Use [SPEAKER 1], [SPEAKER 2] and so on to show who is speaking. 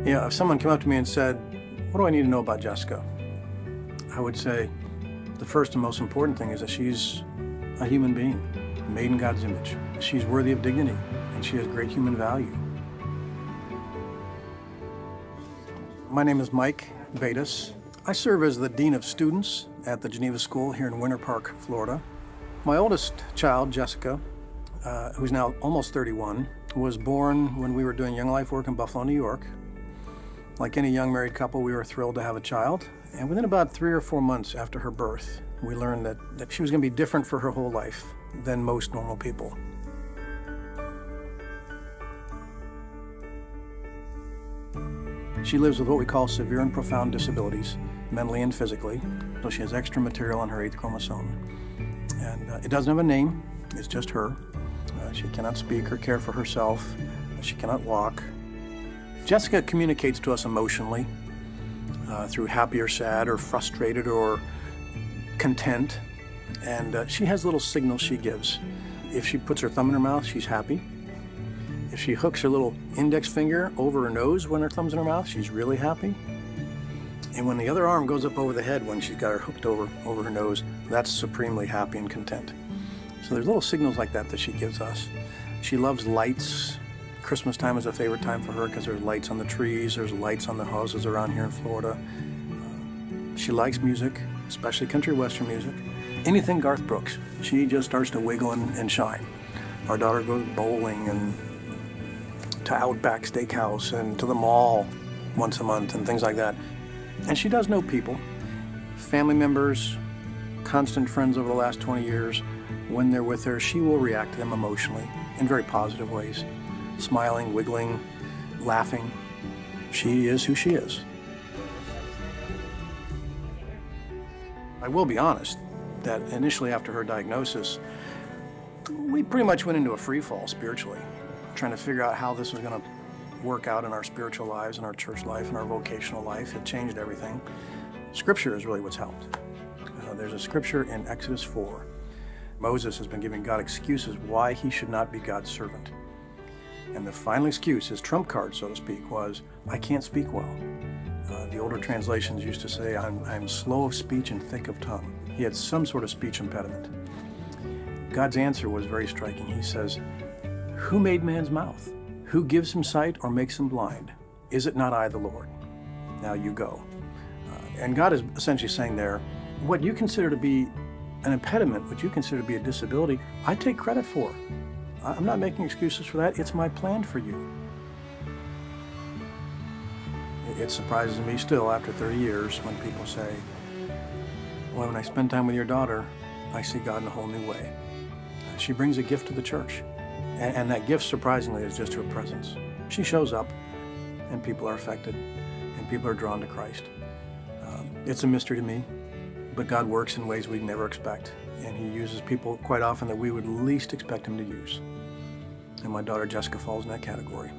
[SPEAKER 1] If someone came up to me and said, what do I need to know about Jessica? I would say the first and most important thing is that she's a human being, made in God's image. She's worthy of dignity, and she has great human value. My name is Mike Batis. I serve as the Dean of Students at the Geneva School here in Winter Park, Florida. My oldest child, Jessica, who's now almost 31, was born when we were doing Young Life work in Buffalo, New York. Like any young married couple, we were thrilled to have a child. And within about 3 or 4 months after her birth, we learned that she was going to be different for her whole life than most normal people. She lives with what we call severe and profound disabilities, mentally and physically. So she has extra material on her 8th chromosome. And it doesn't have a name, it's just her. She cannot speak or care for herself. She cannot walk. Jessica communicates to us emotionally through happy or sad or frustrated or content. And she has little signals she gives. If she puts her thumb in her mouth, she's happy. If she hooks her little index finger over her nose when her thumb's in her mouth, she's really happy. And when the other arm goes up over the head when she's got her hooked over her nose, that's supremely happy and content. So there's little signals like that she gives us. She loves lights. Christmas time is a favorite time for her because there's lights on the trees, there's lights on the houses around here in Florida. She likes music, especially country western music. Anything Garth Brooks, she just starts to wiggle and shine. Our daughter goes bowling and to Outback Steakhouse and to the mall once a month and things like that. And she does know people, family members, constant friends over the last 20 years. When they're with her, she will react to them emotionally in very positive ways. Smiling, wiggling, laughing. She is who she is. I will be honest that initially after her diagnosis, we pretty much went into a free fall spiritually, trying to figure out how this was going to work out in our spiritual lives, in our church life, in our vocational life. It changed everything. Scripture is really what's helped. There's a scripture in Exodus 4. Moses has been giving God excuses why he should not be God's servant. And the final excuse, his trump card, so to speak, was, I can't speak well. The older translations used to say, I'm slow of speech and thick of tongue. He had some sort of speech impediment. God's answer was very striking. He says, who made man's mouth? Who gives him sight or makes him blind? Is it not I, the Lord? Now you go. And God is essentially saying there, what you consider to be an impediment, what you consider to be a disability, I take credit for. I'm not making excuses for that. It's my plan for you. It surprises me still after 30 years when people say, well, when I spend time with your daughter, I see God in a whole new way. She brings a gift to the church. And that gift, surprisingly, is just her presence. She shows up, and people are affected, and people are drawn to Christ. It's a mystery to me, but God works in ways we'd never expect, and he uses people quite often that we would least expect him to use. And my daughter Jessica falls in that category.